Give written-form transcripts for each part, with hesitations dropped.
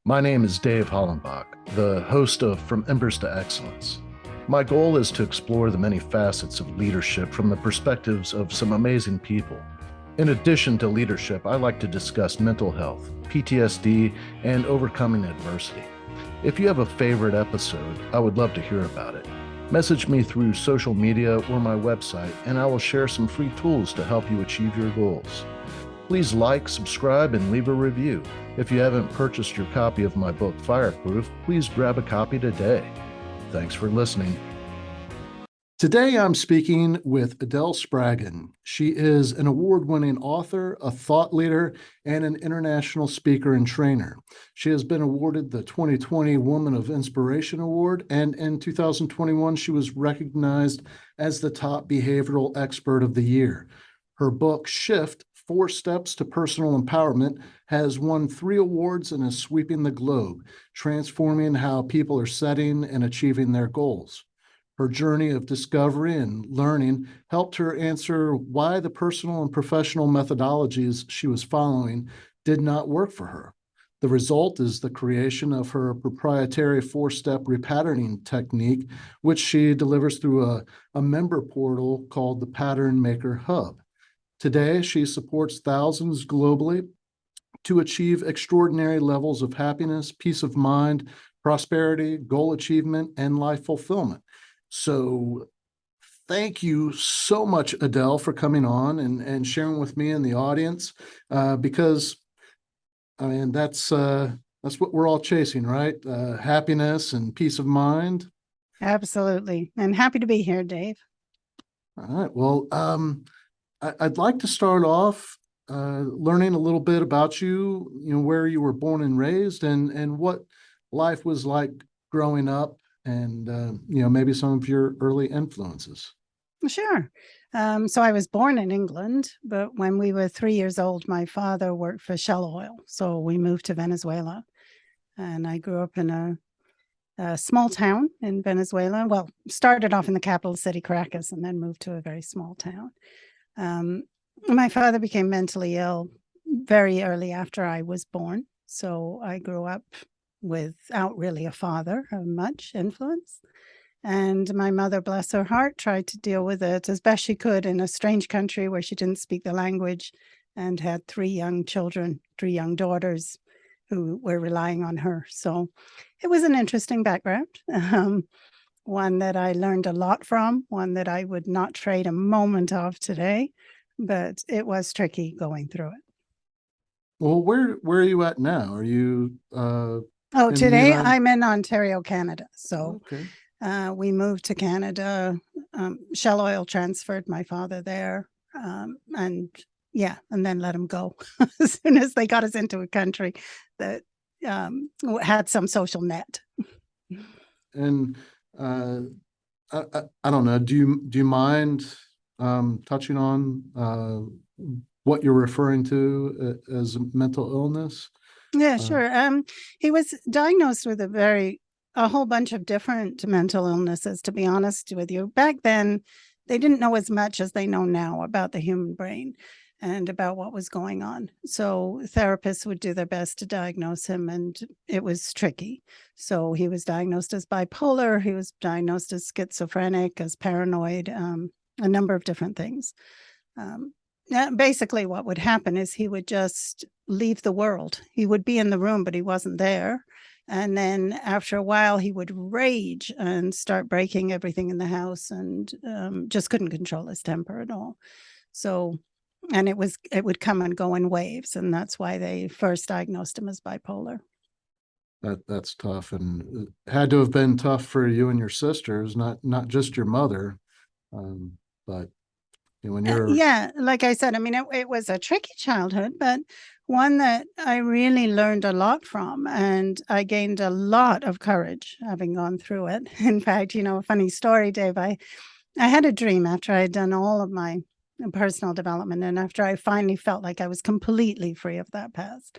My name is Dave Hollenbach, the host of From Embers to Excellence. My goal is to explore the many facets of leadership from the perspectives of some amazing people. In addition to leadership, I like to discuss mental health, PTSD, and overcoming adversity. If you have a favorite episode, I would love to hear about it. Message me through social media or my website, and I will share some free tools to help you achieve your goals. Please like, subscribe, and leave a review. If you haven't purchased your copy of my book, Fireproof, please grab a copy today. Thanks for listening. Today, I'm speaking with Adele Spraggon. She is an award-winning author, a thought leader, and an international speaker and trainer. She has been awarded the 2020 Woman of Inspiration Award, and in 2021, she was recognized as the top behavioral expert of the year. Her book, Shift, 4 Steps to Personal Empowerment, has won 3 awards and is sweeping the globe, transforming how people are setting and achieving their goals. Her journey of discovery and learning helped her answer why the personal and professional methodologies she was following did not work for her. The result is the creation of her proprietary 4-step repatterning technique, which she delivers through a member portal called the Pattern Maker Hub. Today, she supports thousands globally to achieve extraordinary levels of happiness, peace of mind, prosperity, goal achievement, and life fulfillment. So thank you so much, Adele, for coming on and sharing with me and the audience, because I mean that's what we're all chasing, right? Happiness and peace of mind. Absolutely. And happy to be here, Dave. All right. Well, I'd like to start off learning a little bit about you, where you were born and raised and what life was like growing up and, maybe some of your early influences. Sure. So I was born in England, but when we were 3 years old, my father worked for Shell Oil. So we moved to Venezuela, and I grew up in a small town in Venezuela. Well, started off in the capital city, Caracas, and then moved to a very small town. My father became mentally ill very early after I was born. So I grew up without really a father of much influence. And my mother, bless her heart, tried to deal with it as best she could in a strange country where she didn't speak the language and had 3 young children, 3 young daughters who were relying on her. So it was an interesting background, one that I learned a lot from, one that I would not trade a moment of today, but it was tricky going through it. Well, where are you at now? Are you Today I'm in Ontario, Canada. So okay. We moved to Canada. Shell Oil transferred my father there, and then let him go as soon as they got us into a country that had some social net. And I don't know. Do you mind touching on what you're referring to as mental illness? Yeah, sure. He was diagnosed with a whole bunch of different mental illnesses, to be honest with you. Back then, they didn't know as much as they know now about the human brain and about what was going on. So therapists would do their best to diagnose him, and it was tricky. So he was diagnosed as bipolar, he was diagnosed as schizophrenic, as paranoid, a number of different things. Basically, what would happen is he would just leave the world. He would be in the room, but he wasn't there. And then after a while, he would rage and start breaking everything in the house and just couldn't control his temper at all. So, and it would come and go in waves. And that's why they first diagnosed him as bipolar. That's tough, and it had to have been tough for you and your sisters, not just your mother, but when you're like I said, I mean, it was a tricky childhood, but one that I really learned a lot from, and I gained a lot of courage having gone through it. In fact, a funny story, Dave, I had a dream after I had done all of my personal development and after I finally felt like I was completely free of that past.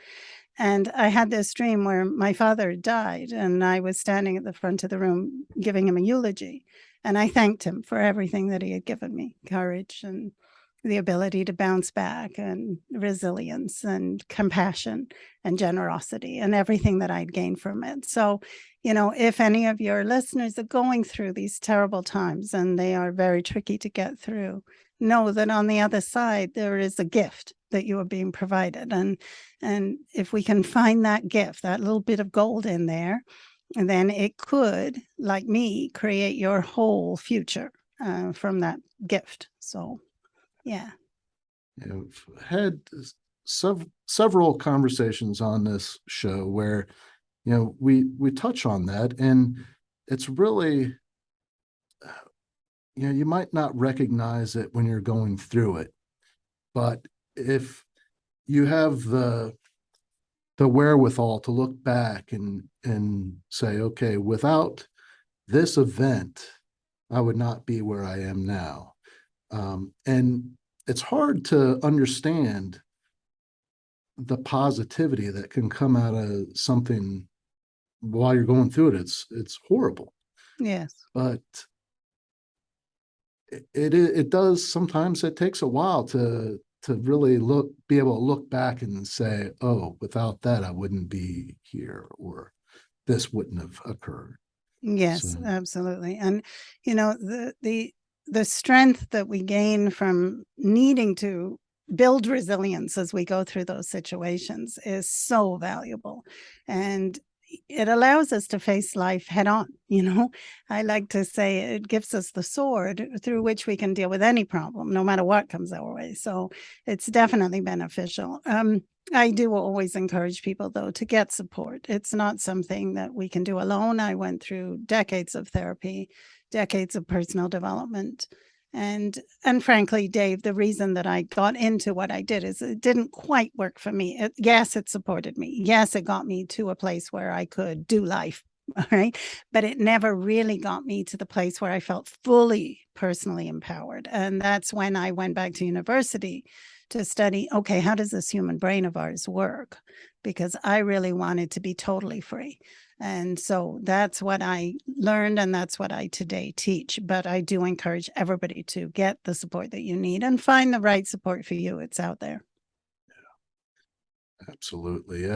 And I had this dream where my father died and I was standing at the front of the room giving him a eulogy. And I thanked him for everything that he had given me, courage and the ability to bounce back, and resilience and compassion and generosity and everything that I'd gained from it. So, if any of your listeners are going through these terrible times, and they are very tricky to get through, know that on the other side, there is a gift that you are being provided. And if we can find that gift, that little bit of gold in there, and then it could, like me, create your whole future from that gift. So, yeah. I've had several conversations on this show where, we touch on that, and it's really, you might not recognize it when you're going through it, but if you have the wherewithal to look back and say, okay, without this event, I would not be where I am now. And it's hard to understand the positivity that can come out of something while you're going through it. It's horrible, Yes. but it does, sometimes it takes a while to really be able to look back and say, oh, without that, I wouldn't be here, or this wouldn't have occurred. Yes, So, absolutely. And the strength that we gain from needing to build resilience as we go through those situations is so valuable. And it allows us to face life head on. I like to say it gives us the sword through which we can deal with any problem, no matter what comes our way. So it's definitely beneficial. I do always encourage people, though, to get support. It's not something that we can do alone. I went through decades of therapy, decades of personal development. And frankly, Dave, the reason that I got into what I did is it didn't quite work for me. Yes, it supported me. Yes, it got me to a place where I could do life. All right. But it never really got me to the place where I felt fully personally empowered. And that's when I went back to university to study, okay, how does this human brain of ours work? Because I really wanted to be totally free. And so that's what I learned, and that's what I today teach. But I do encourage everybody to get the support that you need and find the right support for you. It's out there. absolutely.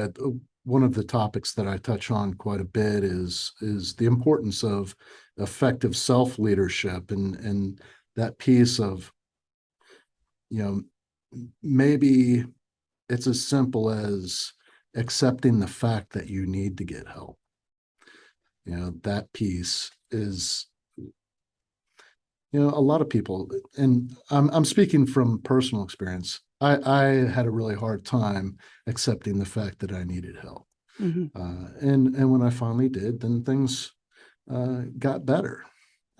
One of the topics that I touch on quite a bit is the importance of effective self-leadership, and that piece of, you know, maybe it's as simple as accepting the fact that you need to get help. That piece is, a lot of people, and I'm speaking from personal experience. I had a really hard time accepting the fact that I needed help. Mhm. And when I finally did, then things got better.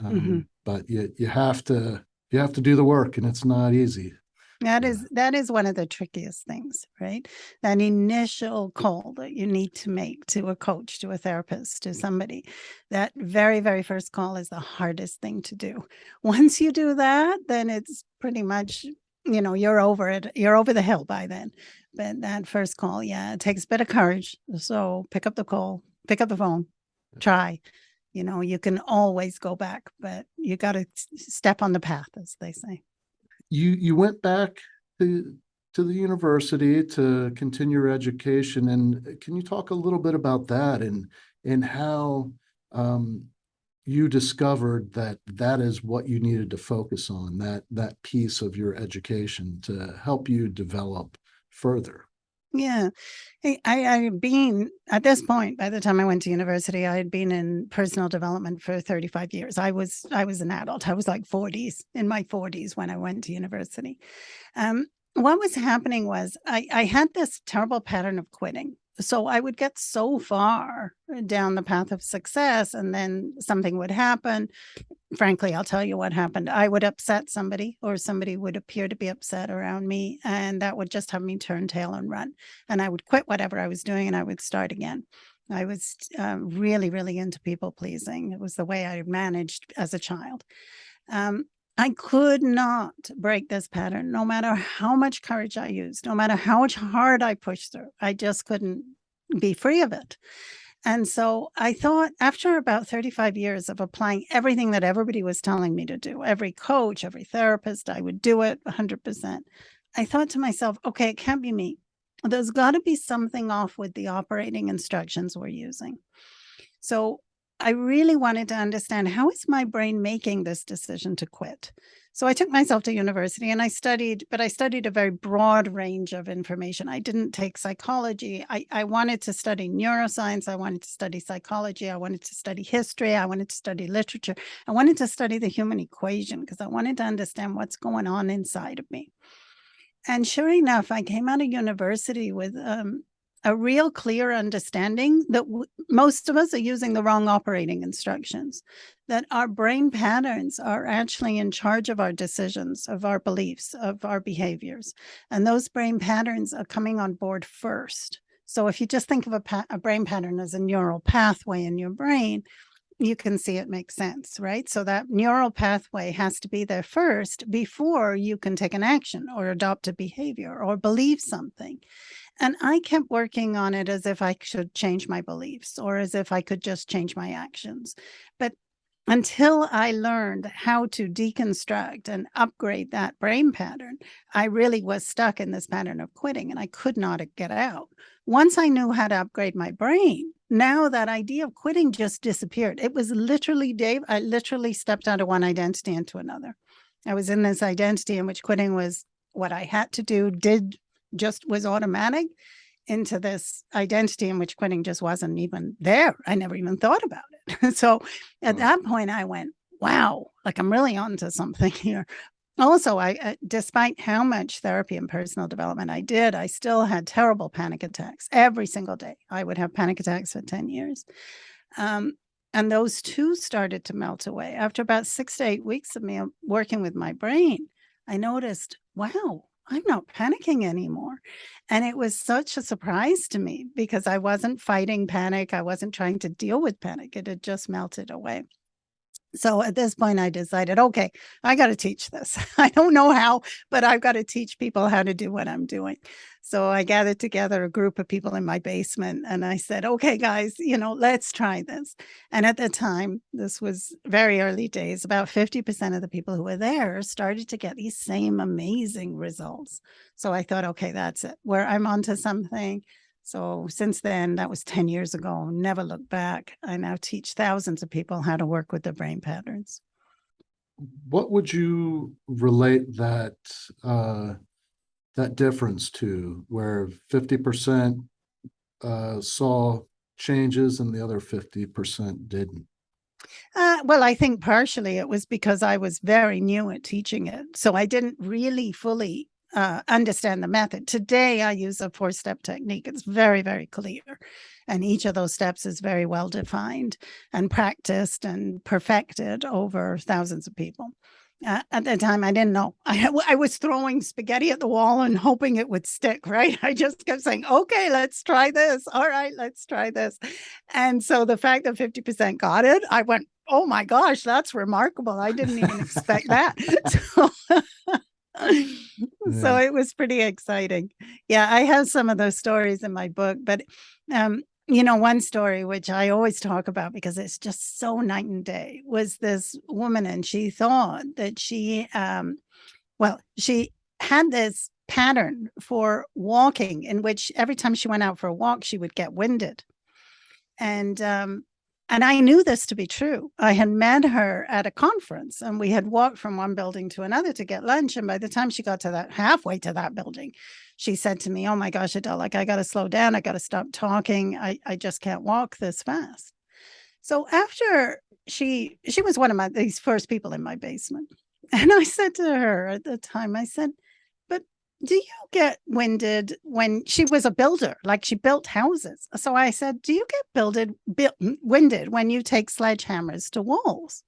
Mhm. But you have to do the work, and it's not easy. That is one of the trickiest things, right? That initial call that you need to make to a coach, to a therapist, to somebody. That very, very first call is the hardest thing to do. Once you do that, then it's pretty much, you're over it. You're over the hill by then. But that first call, yeah, it takes a bit of courage. So pick up the call, pick up the phone, try. You can always go back, but you got to step on the path, as they say. You went back to the university to continue your education, and can you talk a little bit about that, and how you discovered that is what you needed to focus on, that piece of your education to help you develop further? Yeah. I had been, at this point, by the time I went to university, I had been in personal development for 35 years. I was an adult. I was like in my 40s when I went to university. What was happening was I had this terrible pattern of quitting. So I would get so far down the path of success, and then something would happen. Frankly, I'll tell you what happened. I would upset somebody, or somebody would appear to be upset around me, and that would just have me turn tail and run. And I would quit whatever I was doing, and I would start again. I was really, really into people pleasing. It was the way I managed as a child. Um, I could not break this pattern, no matter how much courage I used, no matter how much hard I pushed through. I just couldn't be free of it. And so I thought after about 35 years of applying everything that everybody was telling me to do, every coach, every therapist, I would do it 100%. I thought to myself, okay, it can't be me. There's got to be something off with the operating instructions we're using. So I really wanted to understand, how is my brain making this decision to quit? So I took myself to university and I studied, but I studied a very broad range of information. I didn't take psychology. I wanted to study neuroscience. I wanted to study psychology. I wanted to study history. I wanted to study literature. I wanted to study the human equation because I wanted to understand what's going on inside of me. And sure enough, I came out of university with a real clear understanding that most of us are using the wrong operating instructions, that our brain patterns are actually in charge of our decisions, of our beliefs, of our behaviors. And those brain patterns are coming on board first. So if you just think of a brain pattern as a neural pathway in your brain, you can see it makes sense, right? So that neural pathway has to be there first before you can take an action or adopt a behavior or believe something. And I kept working on it as if I should change my beliefs or as if I could just change my actions. But until I learned how to deconstruct and upgrade that brain pattern, I really was stuck in this pattern of quitting and I could not get out. Once I knew how to upgrade my brain, now that idea of quitting just disappeared. It was literally, Dave, I literally stepped out of one identity into another. I was in this identity in which quitting was what I had to do, just was automatic, into this identity in which quitting just wasn't even there. I never even thought about it. So at that point I went, wow, like I'm really onto something here. Also, despite how much therapy and personal development I did, I still had terrible panic attacks every single day. I would have panic attacks for 10 years. And those too started to melt away. After about 6 to 8 weeks of me working with my brain, I noticed, wow, I'm not panicking anymore. And it was such a surprise to me because I wasn't fighting panic. I wasn't trying to deal with panic. It had just melted away. So at this point, I decided, okay, I got to teach this. I don't know how, but I've got to teach people how to do what I'm doing. So I gathered together a group of people in my basement and I said, okay, guys, let's try this. And at the time, this was very early days, about 50% of the people who were there started to get these same amazing results. So I thought, okay, that's it, where I'm onto something. So since then, that was 10 years ago, never looked back. I now teach thousands of people how to work with their brain patterns. What would you relate that that difference to, where 50% saw changes and the other 50% didn't? Well, I think partially it was because I was very new at teaching it. So I didn't really fully understand the method. Today, I use a 4-step technique. It's very, very clear. And each of those steps is very well defined and practiced and perfected over thousands of people. At the time, I didn't know. I was throwing spaghetti at the wall and hoping it would stick, right? I just kept saying, okay, let's try this. All right, let's try this. And so the fact that 50% got it, I went, oh my gosh, that's remarkable. I didn't even expect that. So it was pretty exciting. Yeah, I have some of those stories in my book, but one story which I always talk about because it's just so night and day was this woman, and she thought that she had this pattern for walking in which every time she went out for a walk, she would get winded. And I knew this to be true. I had met her at a conference and we had walked from one building to another to get lunch. And by the time she got to that halfway to that building, she said to me, oh my gosh, Adele, like I got to slow down. I got to stop talking. I just can't walk this fast. So after she was one of these first people in my basement. And I said to her at the time, I said, but do you get winded when she was a builder, like she built houses? So I said, do you get winded when you take sledgehammers to walls?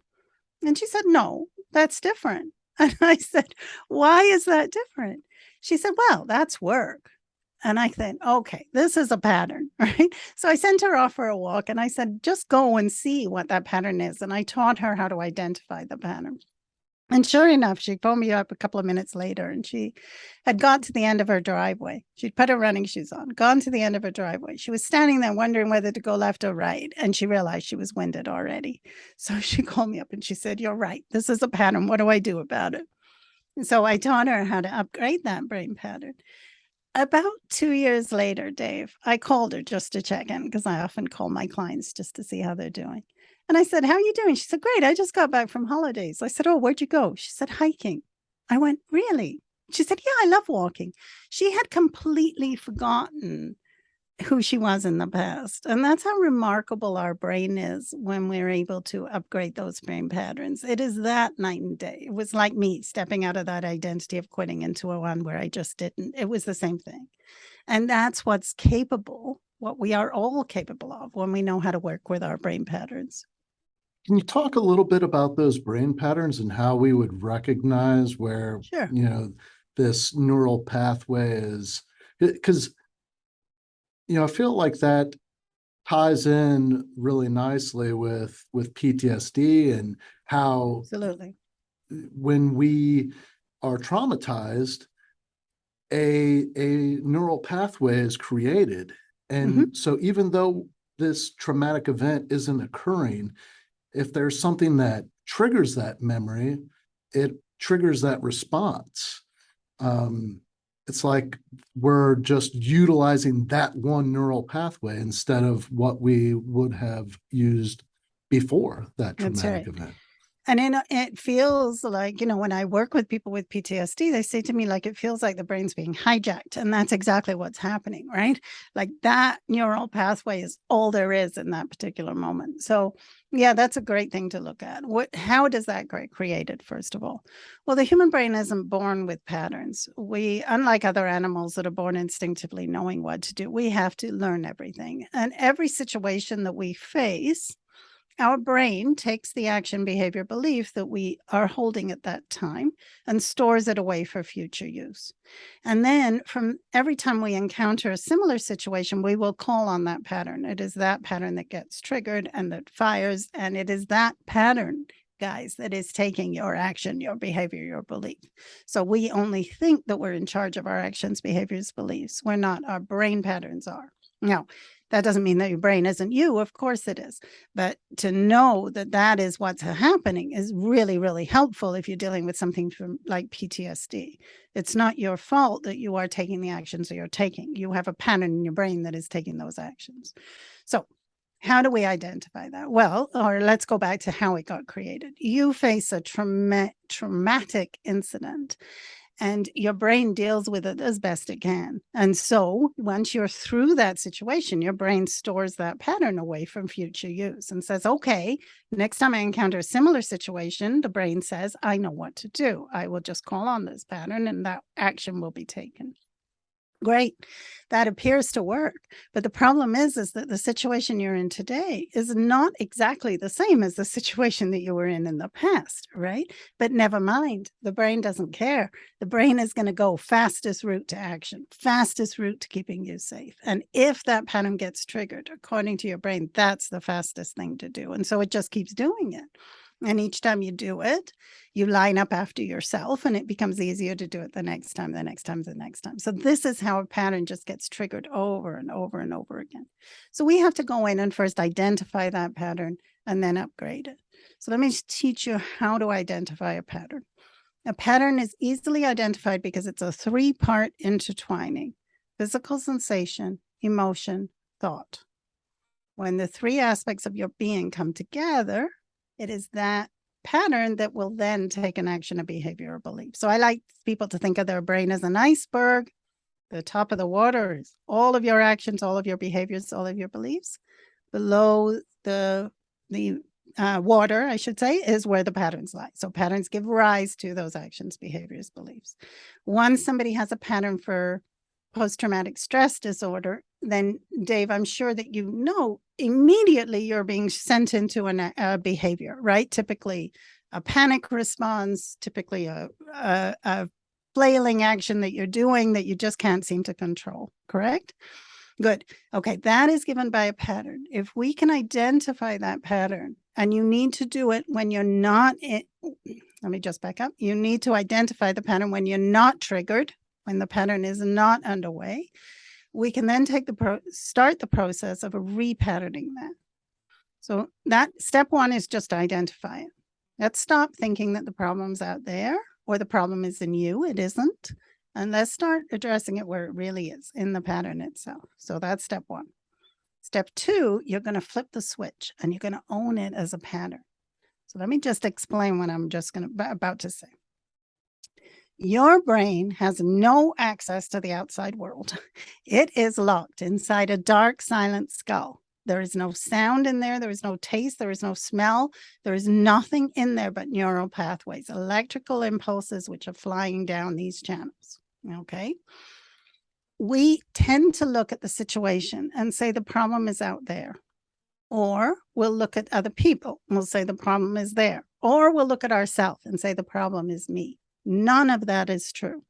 And she said, no, that's different. And I said, why is that different? She said, well, that's work. And I thought, okay, this is a pattern, right? So I sent her off for a walk and I said, just go and see what that pattern is. And I taught her how to identify the pattern. And sure enough, she phoned me up a couple of minutes later and she had got to the end of her driveway. She'd put her running shoes on, gone to the end of her driveway. She was standing there wondering whether to go left or right. And she realized she was winded already. So she called me up and she said, "You're right. This is a pattern. What do I do about it?" And so I taught her how to upgrade that brain pattern. About 2 years later, Dave, I called her just to check in because I often call my clients just to see how they're doing. And I said, "How are you doing?" She said, "Great. I just got back from holidays." I said, "Oh, where'd you go?" She said, "Hiking." I went, "Really?" She said, "Yeah, I love walking." She had completely forgotten who she was in the past. And that's how remarkable our brain is when we're able to upgrade those brain patterns. It is that night and day. It was like me stepping out of that identity of quitting into a one where I just didn't. It was the same thing. And that's what's capable, what we are all capable of when we know how to work with our brain patterns. Can you talk a little bit about those brain patterns and how we would recognize where, Sure. this neural pathway is? Because, I feel like that ties in really nicely with PTSD and how Absolutely. when we are traumatized, a neural pathway is created. Hmm. And so even though this traumatic event isn't occurring, if there's something that triggers that memory, it triggers that response. Um, it's like we're just utilizing that one neural pathway instead of what we would have used before that That's traumatic right. event. And then it feels like, when I work with people with PTSD, they say to me, like, it feels like the brain's being hijacked. And that's exactly what's happening, right? Like that neural pathway is all there is in that particular moment. So, yeah, that's a great thing to look at. How does that get created, first of all? Well, the human brain isn't born with patterns. Unlike other animals that are born instinctively knowing what to do, we have to learn everything. And every situation that we face, our brain takes the action, behavior, belief that we are holding at that time and stores it away for future use. And then from every time we encounter a similar situation, we will call on that pattern. It is that pattern that gets triggered and that fires. And it is that pattern, guys, that is taking your action, your behavior, your belief. So we only think that we're in charge of our actions, behaviors, beliefs. We're not. Our brain patterns are. Now, that doesn't mean that your brain isn't you. Of course it is. But to know that that is what's happening is really, really helpful if you're dealing with something from like PTSD. It's not your fault that you are taking the actions that you're taking. You have a pattern in your brain that is taking those actions. So, how do we identify that? Well, or let's go back to how it got created. You face a traumatic incident and your brain deals with it as best it can. And so once you're through that situation, your brain stores that pattern away from future use and says, "Okay, next time I encounter a similar situation," the brain says, "I know what to do. I will just call on this pattern and that action will be taken." Great. That appears to work. But the problem is that the situation you're in today is not exactly the same as the situation that you were in the past, right? But never mind. The brain doesn't care. The brain is going to go fastest route to action, fastest route to keeping you safe. And if that pattern gets triggered, according to your brain, that's the fastest thing to do. And so it just keeps doing it. And each time you do it, you line up after yourself and it becomes easier to do it the next time, the next time, the next time. So this is how a pattern just gets triggered over and over and over again. So we have to go in and first identify that pattern and then upgrade it. So let me teach you how to identify a pattern. A pattern is easily identified because it's a three-part intertwining: physical sensation, emotion, thought. When the three aspects of your being come together, it is that pattern that will then take an action, a behavior, or belief. So I like people to think of their brain as an iceberg. The top of the water is all of your actions, all of your behaviors, all of your beliefs. Below the water, I should say, is where the patterns lie. So patterns give rise to those actions, behaviors, beliefs. Once somebody has a pattern for post-traumatic stress disorder, then Dave, I'm sure that immediately you're being sent into a behavior, right? Typically a panic response, typically a flailing action that you're doing that you just can't seem to control, correct? Good. Okay, that is given by a pattern. If we can identify that pattern, and you need to do it when you're not let me just back up. You need to identify the pattern when you're not triggered, when the pattern is not underway. We can then start the process of repatterning that. So that step one is just to identify it. Let's stop thinking that the problem's out there or the problem is in you. It isn't. And let's start addressing it where it really is, in the pattern itself. So that's step one. Step two, you're going to flip the switch and you're going to own it as a pattern. So let me just explain what I'm just about to say. Your brain has no access to the outside world. It is locked inside a dark, silent skull. There is no sound in there. There is no taste. There is no smell. There is nothing in there but neural pathways, electrical impulses, which are flying down these channels. Okay. We tend to look at the situation and say the problem is out there. Or we'll look at other people and we'll say the problem is there. Or we'll look at ourselves and say the problem is me. None of that is true.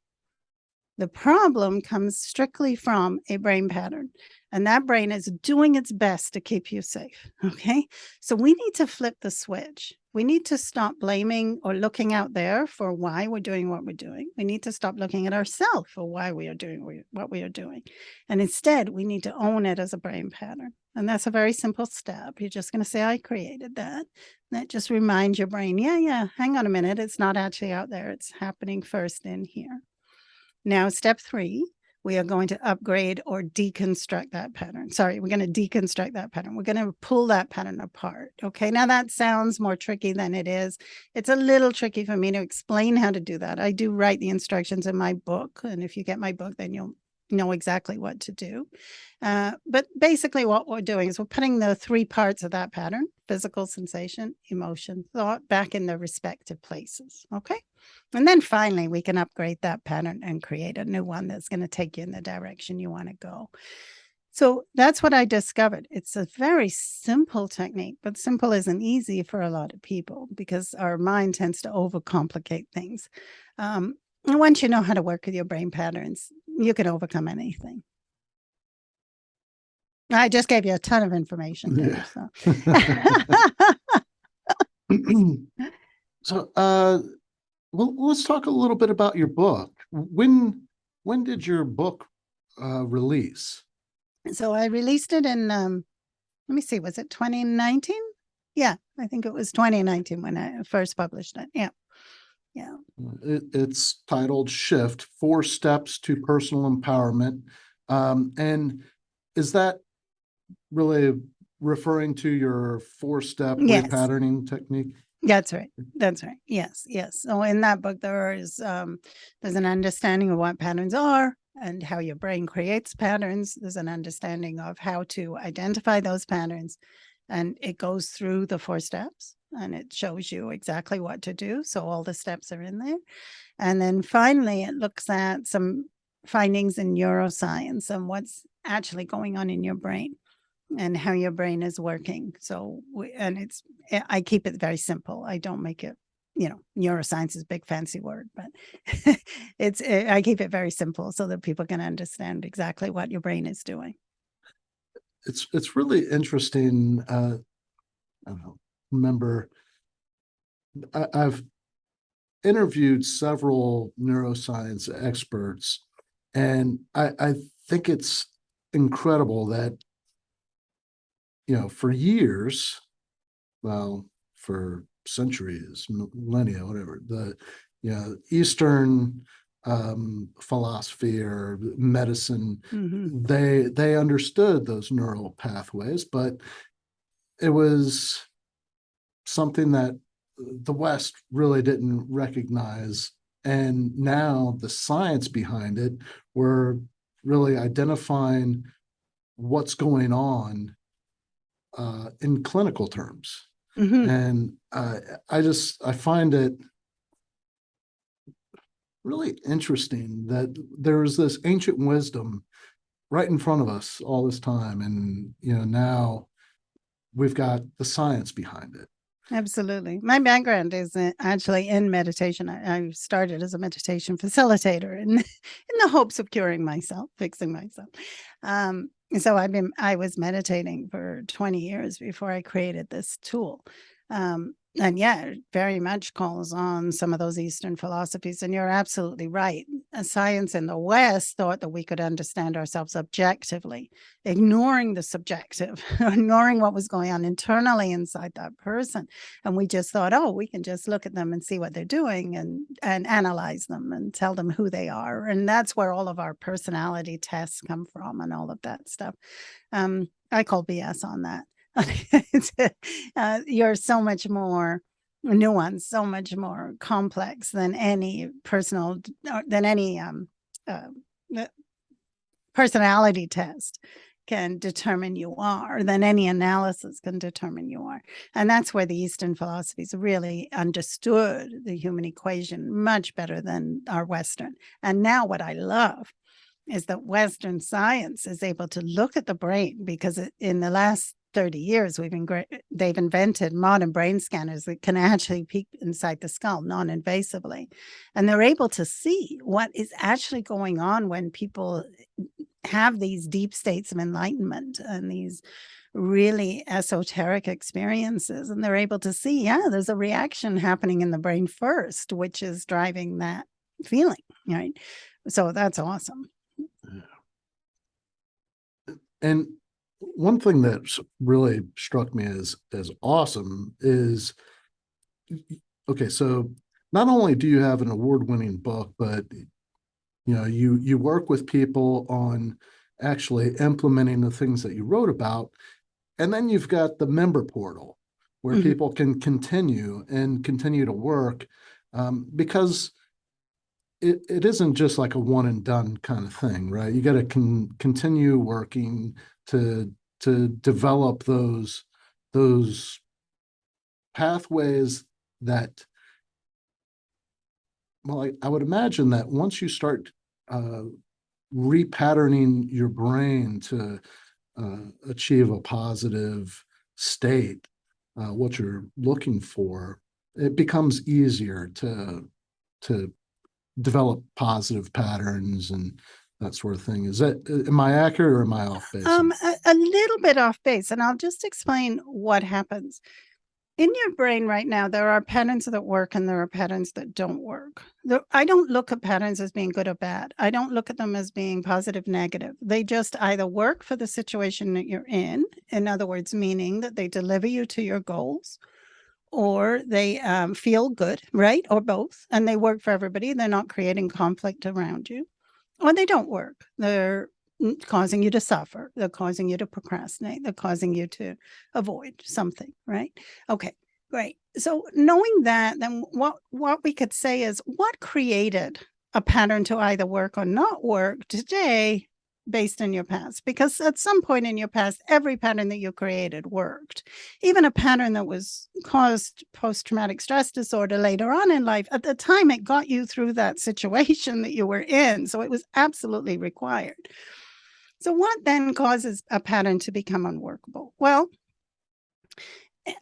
The problem comes strictly from a brain pattern, and that brain is doing its best to keep you safe. Okay. So we need to flip the switch. We need to stop blaming or looking out there for why we're doing what we're doing. We need to stop looking at ourselves for why we are doing what we are doing. And instead, we need to own it as a brain pattern. And that's a very simple step. You're just going to say, I created that. And that just reminds your brain, yeah, hang on a minute. It's not actually out there. It's happening first in here. Now, step three, we are going to upgrade or deconstruct that pattern. Sorry, we're going to deconstruct that pattern. We're going to pull that pattern apart. Okay, now that sounds more tricky than it is. It's a little tricky for me to explain how to do that. I do write the instructions in my book. And if you get my book, then you'll know exactly what to do. But basically what we're doing is we're putting the three parts of that pattern, physical sensation, emotion, thought, back in their respective places. Okay. And then finally, we can upgrade that pattern and create a new one that's going to take you in the direction you want to go. So that's what I discovered. It's a very simple technique, but simple isn't easy for a lot of people because our mind tends to overcomplicate things. And once you know how to work with your brain patterns, you can overcome anything. I just gave you a ton of information there. So, well, let's talk a little bit about your book. When did your book release? So I released it in, let me see, was it 2019? Yeah, I think it was 2019 when I first published it. Yeah. Yeah. It's titled Shift, 4 Steps to Personal Empowerment. And is that really referring to your 4-step repatterning technique? That's right. That's right. Yes. Yes. So in that book, there's an understanding of what patterns are and how your brain creates patterns. There's an understanding of how to identify those patterns. And it goes through the 4 steps and it shows you exactly what to do. So all the steps are in there. And then finally, it looks at some findings in neuroscience and what's actually going on in your brain and how your brain is working. So, I keep it very simple. I don't make it, neuroscience is a big fancy word, but I keep it very simple so that people can understand exactly what your brain is doing. It's really interesting. I don't know, remember, I've interviewed several neuroscience experts, and I think it's incredible that, for years, well, for centuries, millennia, whatever, the Eastern philosophy or medicine, they understood those neural pathways, but it was something that the West really didn't recognize. And now the science behind it, we're really identifying what's going on in clinical terms. And I find it really interesting that there's this ancient wisdom right in front of us all this time. And, now we've got the science behind it. Absolutely. My background is actually in meditation. I started as a meditation facilitator in the hopes of curing myself, fixing myself. So I was meditating for 20 years before I created this tool. And yeah, it very much calls on some of those Eastern philosophies. And you're absolutely right. Science in the West thought that we could understand ourselves objectively, ignoring the subjective, ignoring what was going on internally inside that person. And we just thought, oh, we can just look at them and see what they're doing and analyze them and tell them who they are. And that's where all of our personality tests come from and all of that stuff. I call BS on that. You're so much more nuanced, so much more complex than any personality test can determine you are, than any analysis can determine you are. And that's where the Eastern philosophies really understood the human equation much better than our Western. And now what I love is that Western science is able to look at the brain, because in the last 30 years, they've invented modern brain scanners that can actually peek inside the skull non-invasively. And they're able to see what is actually going on when people have these deep states of enlightenment and these really esoteric experiences. And they're able to see, yeah, there's a reaction happening in the brain first, which is driving that feeling, right? So that's awesome. And one thing that really struck me as awesome is, okay, so not only do you have an award-winning book, but you work with people on actually implementing the things that you wrote about, and then you've got the member portal where people can continue to work, because it isn't just like a one and done kind of thing, right? You got to continue working to develop those pathways that, well, I would imagine that once you start repatterning your brain to achieve a positive state, what you're looking for, it becomes easier to develop positive patterns and that sort of thing. Am I accurate or am I off base? A little bit off base, and I'll just explain what happens. In your brain right now, there are patterns that work and there are patterns that don't work. I don't look at patterns as being good or bad. I don't look at them as being positive, negative. They just either work for the situation that you're in other words, meaning that they deliver you to your goals, or they feel good, right? Or both, and they work for everybody. They're not creating conflict around you. Or they don't work. They're causing you to suffer. They're causing you to procrastinate. They're causing you to avoid something, right? Okay, great. So knowing that, then what we could say is, what created a pattern to either work or not work today based on your past? Because at some point in your past, every pattern that you created worked. Even a pattern that was caused post-traumatic stress disorder later on in life, at the time it got you through that situation that you were in. So it was absolutely required. So what then causes a pattern to become unworkable? Well,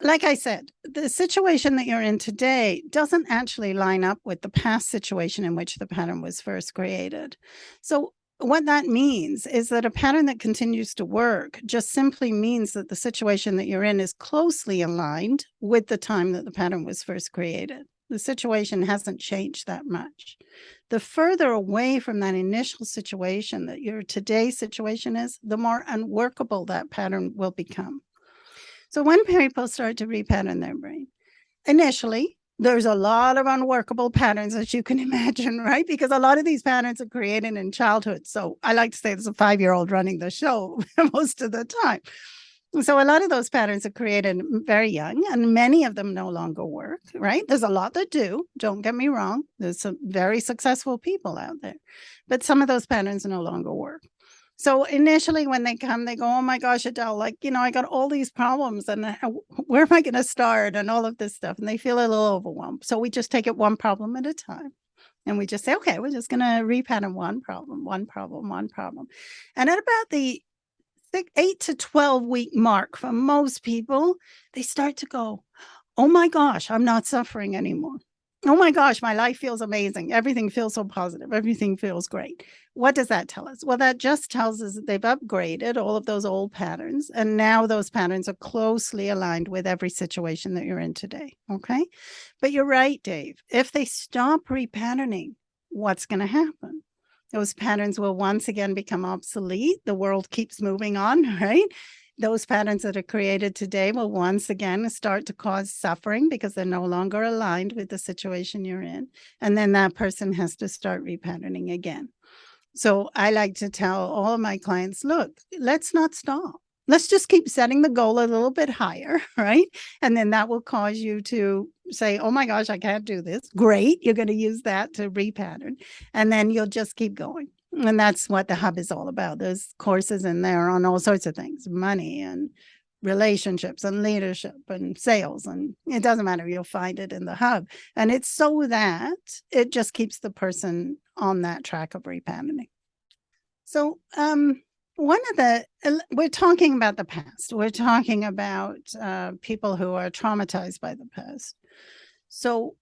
like I said, the situation that you're in today doesn't actually line up with the past situation in which the pattern was first created. So what that means is that a pattern that continues to work just simply means that the situation that you're in is closely aligned with the time that the pattern was first created. The situation hasn't changed that much. The further away from that initial situation that your today's situation is, the more unworkable that pattern will become. So when people start to repattern their brain, initially, there's a lot of unworkable patterns, as you can imagine, right? Because a lot of these patterns are created in childhood. So I like to say there's a 5-year-old running the show most of the time. So a lot of those patterns are created very young, and many of them no longer work, right? There's a lot that do, don't get me wrong. There's some very successful people out there, but some of those patterns no longer work. So initially when they come, they go, oh my gosh, Adele, I got all these problems and where am I going to start and all of this stuff. And they feel a little overwhelmed. So we just take it one problem at a time. And we just say, okay, we're just going to repattern one problem, one problem, one problem. And at about the 8 to 12 week mark for most people, they start to go, oh my gosh, I'm not suffering anymore. Oh my gosh, my life feels amazing. Everything feels so positive. Everything feels great. what does that tell us? Well, that just tells us that they've upgraded all of those old patterns. And now those patterns are closely aligned with every situation that you're in today. Okay. But you're right, Dave. If they stop repatterning, what's going to happen? Those patterns will once again become obsolete. The world keeps moving on, right? Those patterns that are created today will once again start to cause suffering because they're no longer aligned with the situation you're in. And then that person has to start repatterning again. So I like to tell all of my clients, look, let's not stop. Let's just keep setting the goal a little bit higher, right? And then that will cause you to say, oh my gosh, I can't do this. Great. You're going to use that to repattern. And then you'll just keep going. And that's what the hub is all about. There's courses in there on all sorts of things, money and relationships and leadership and sales. And it doesn't matter. You'll find it in the hub. And it's so that it just keeps the person on that track of repatterning. So, we're talking about the past. We're talking about people who are traumatized by the past. So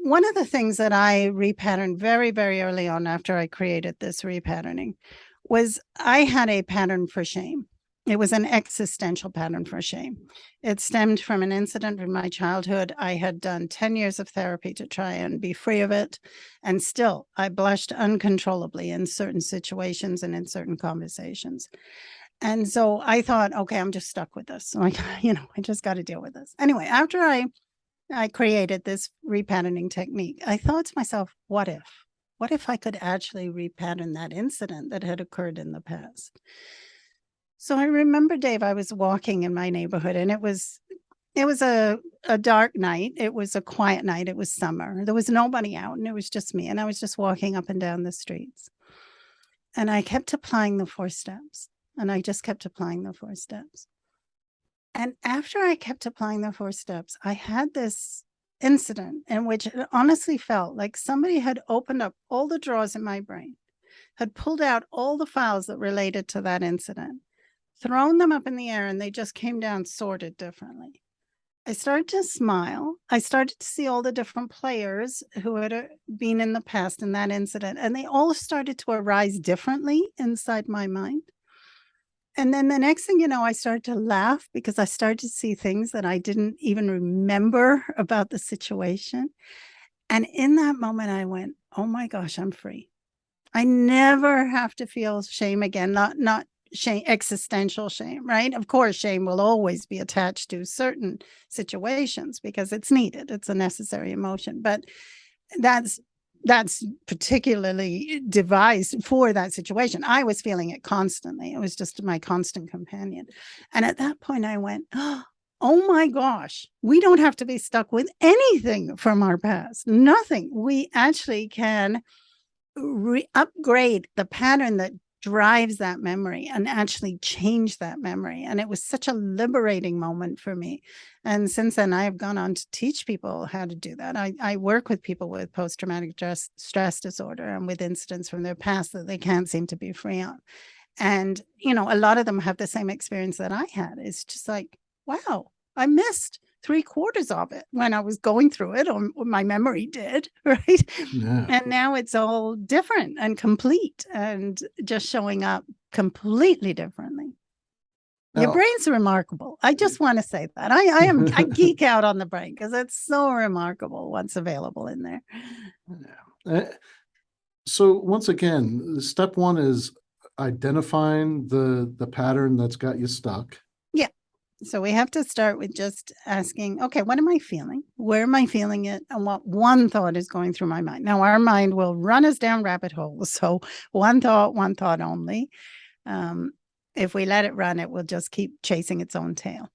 one of the things that I repatterned very, very early on after I created this repatterning was I had a pattern for shame. It was an existential pattern for shame. It stemmed from an incident in my childhood. I had done 10 years of therapy to try and be free of it. And still, I blushed uncontrollably in certain situations and in certain conversations. And so I thought, okay, I'm just stuck with this. So I just got to deal with this. Anyway, after I created this repatterning technique, I thought to myself, what if? What if I could actually repattern that incident that had occurred in the past? So I remember, Dave, I was walking in my neighborhood and it was a dark night. It was a quiet night. It was summer. There was nobody out and it was just me. And I was just walking up and down the streets. And I kept applying the 4 steps. And I just kept applying the 4 steps. And after I kept applying the 4 steps, I had this incident in which it honestly felt like somebody had opened up all the drawers in my brain, had pulled out all the files that related to that incident, thrown them up in the air, and they just came down sorted differently. I started to smile. I started to see all the different players who had been in the past in that incident, and they all started to arise differently inside my mind. And then the next thing you know, I started to laugh because I started to see things that I didn't even remember about the situation. And in that moment, I went, oh my gosh, I'm free. I never have to feel shame again, not shame, existential shame, right? Of course, shame will always be attached to certain situations because it's needed. It's a necessary emotion, but that's particularly devised for that situation. I was feeling it constantly. It was just my constant companion. And at that point I went, oh my gosh, we don't have to be stuck with anything from our past. Nothing. We actually can upgrade the pattern that drives that memory and actually change that memory. And it was such a liberating moment for me. And since then, I have gone on to teach people how to do that. I work with people with post-traumatic stress disorder and with incidents from their past that they can't seem to be free on. And, a lot of them have the same experience that I had. It's just like, wow, I missed 3/4 of it when I was going through it, or my memory did, right? Yeah. And now it's all different and complete and just showing up completely differently. Your Now, brain's remarkable. I just want to say that. I geek out on the brain because it's so remarkable what's available in there. So once again, step 1 is identifying the pattern that's got you stuck. Yeah. So we have to start with just asking, okay, what am I feeling? Where am I feeling it? And what one thought is going through my mind? Now, our mind will run us down rabbit holes. So one thought only. If we let it run, it will just keep chasing its own tail.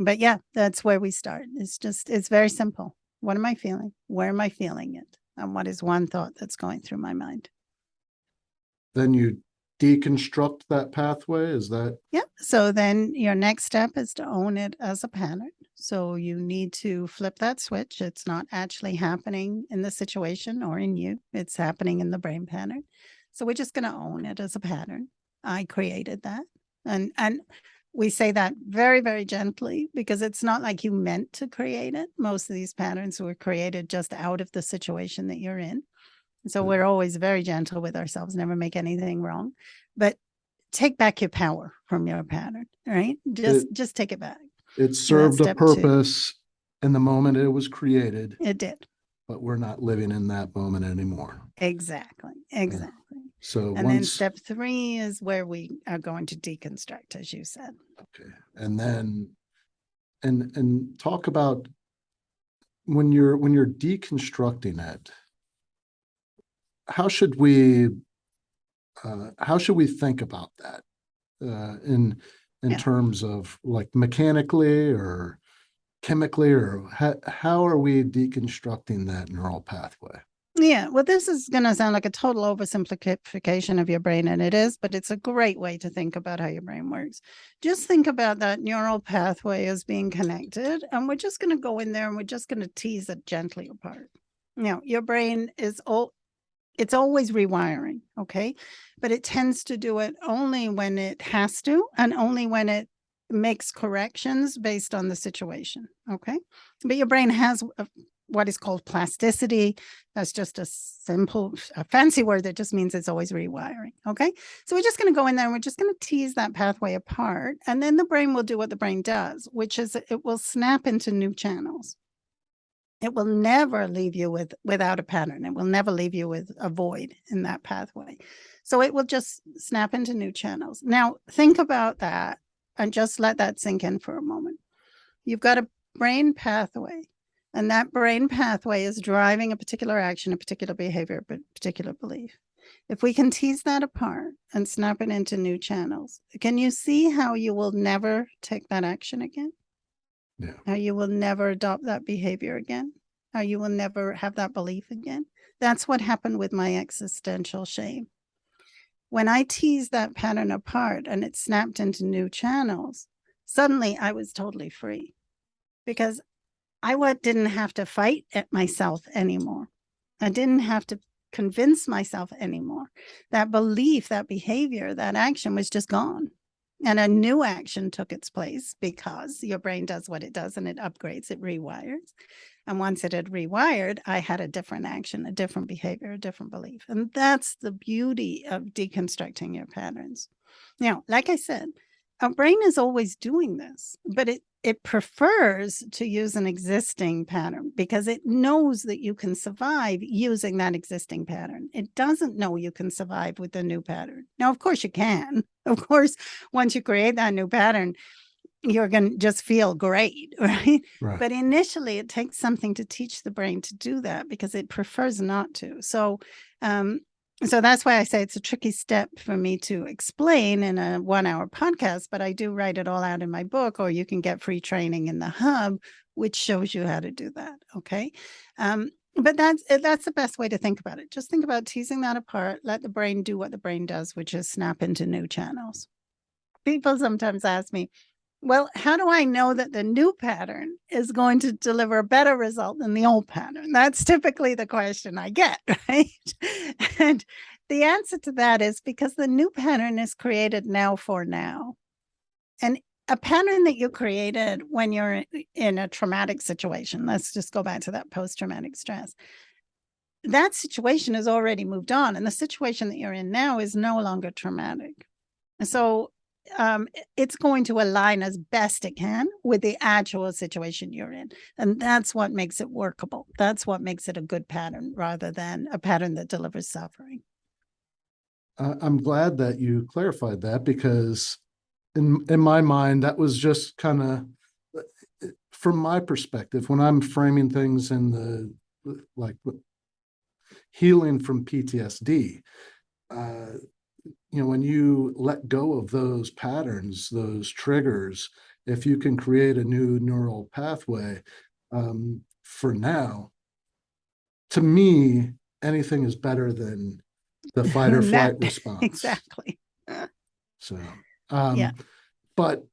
But yeah, that's where we start. It's very simple. What am I feeling? Where am I feeling it? And what is one thought that's going through my mind? Then you deconstruct that pathway. Is that? Yeah. So then your next step is to own it as a pattern. So you need to flip that switch. It's not actually happening in the situation or in you. It's happening in the brain pattern. So we're just going to own it as a pattern. I created that. And we say that very, very gently because it's not like you meant to create it. Most of these patterns were created just out of the situation that you're in. So we're always very gentle with ourselves, never make anything wrong. But take back your power from your pattern, right? Just take it back. It served a purpose in the moment it was created. It did. But we're not living in that moment anymore. Exactly. So then step 3 is where we are going to deconstruct, as you said. Okay. And then and talk about when you're deconstructing it, how should we think about that in terms of like mechanically or chemically, or how are we deconstructing that neural pathway? Yeah, well, this is going to sound like a total oversimplification of your brain, and it is, but it's a great way to think about how your brain works. Just think about that neural pathway as being connected, and we're just going to go in there and we're just going to tease it gently apart. Now, your brain is it's always rewiring, okay? But it tends to do it only when it has to, and only when it makes corrections based on the situation, okay? But your brain has what is called plasticity. That's just a fancy word that just means it's always rewiring, okay? So we're just going to go in there and we're just going to tease that pathway apart, and then the brain will do what the brain does, which is it will snap into new channels. It will never leave you without a pattern. It will never leave you with a void in that pathway. So it will just snap into new channels. Now, think about that and just let that sink in for a moment. You've got a brain pathway, and that brain pathway is driving a particular action, a particular behavior, a particular belief. If we can tease that apart and snap it into new channels, can you see how you will never take that action again? Yeah. How you will never adopt that behavior again? How you will never have that belief again? That's what happened with my existential shame. When I teased that pattern apart and it snapped into new channels, suddenly I was totally free, because I didn't have to fight at myself anymore. I didn't have to convince myself anymore. That belief, that behavior, that action was just gone. And a new action took its place, because your brain does what it does and it upgrades, it rewires. And once it had rewired, I had a different action, a different behavior, a different belief. And that's the beauty of deconstructing your patterns. Now, like I said, our brain is always doing this, but it prefers to use an existing pattern because it knows that you can survive using that existing pattern. It doesn't know you can survive with the new pattern. Now, of course you can. Of course, once you create that new pattern, you're going to just feel great, right? But initially, it takes something to teach the brain to do that, because it prefers not to. So that's why I say it's a tricky step for me to explain in a 1-hour podcast, but I do write it all out in my book, or you can get free training in the hub, which shows you how to do that, okay? But that's the best way to think about it. Just think about teasing that apart, let the brain do what the brain does, which is snap into new channels. People sometimes ask me, well, how do I know that the new pattern is going to deliver a better result than the old pattern? That's typically the question I get, right? And the answer to that is because the new pattern is created now for now. And a pattern that you created when you're in a traumatic situation, let's just go back to that post-traumatic stress, that situation has already moved on, and the situation that you're in now is no longer traumatic. So it's going to align as best it can with the actual situation you're in. And that's what makes it workable. That's what makes it a good pattern rather than a pattern that delivers suffering. I'm glad that you clarified that, because in my mind, that was just kind of, from my perspective, when I'm framing things in the, like, healing from PTSD, when you let go of those patterns, those triggers, if you can create a new neural pathway, for now, to me, anything is better than the fight or flight response. Exactly. So, yeah. But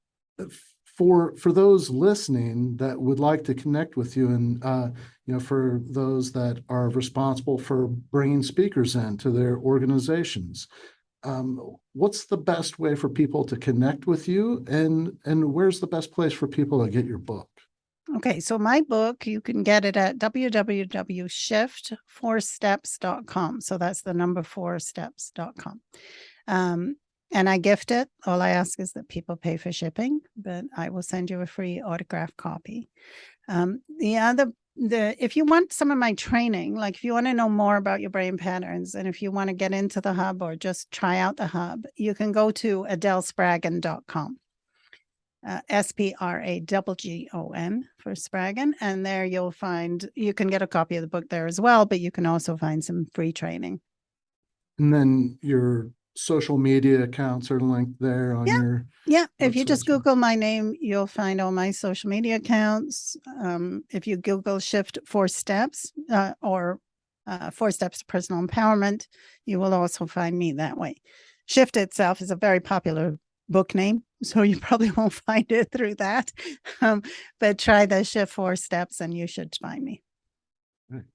for those listening that would like to connect with you, and for those that are responsible for bringing speakers into their organizations, what's the best way for people to connect with you, and where's the best place for people to get your book? Okay, so my book, you can get it at www.shift4steps.com. So that's the number 4steps.com. And I gift it. All I ask is that people pay for shipping, but I will send you a free autographed copy. If you want some of my training, like if you want to know more about your brain patterns, and if you want to get into the hub or just try out the hub, you can go to adelespraggon.com. Spraggon for Spraggon. And there you can get a copy of the book there as well, but you can also find some free training. And then your social media accounts are linked there on your. Yeah. If you just Google my name, you'll find all my social media accounts. If you Google Shift 4 Steps or 4 Steps to Personal Empowerment, you will also find me that way. Shift itself is a very popular book name, so you probably won't find it through that. But try the Shift 4 Steps and you should find me.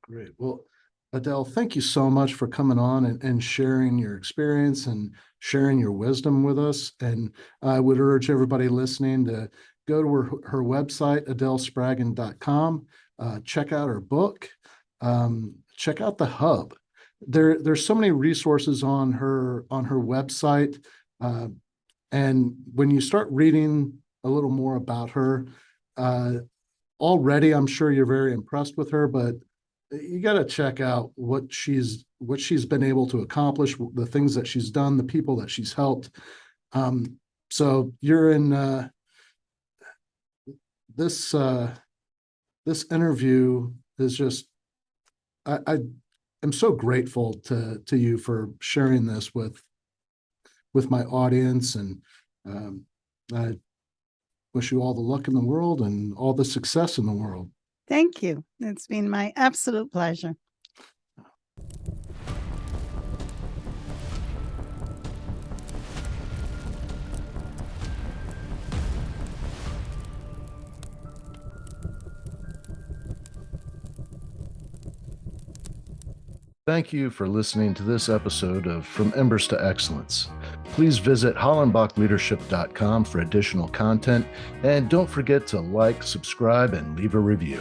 Great. Well, Adele, thank you so much for coming on and sharing your experience and sharing your wisdom with us. And I would urge everybody listening to go to her website, adelespraggon.com, check out her book, check out the hub. There's so many resources on her website. And when you start reading a little more about her, already I'm sure you're very impressed with her, but you got to check out what she's been able to accomplish, the things that she's done, the people that she's helped. So you're in this interview is just, I am so grateful to you for sharing this with my audience, and I wish you all the luck in the world and all the success in the world. Thank you. It's been my absolute pleasure. Thank you for listening to this episode of From Embers to Excellence. Please visit hollenbachleadership.com for additional content, and don't forget to like, subscribe, and leave a review.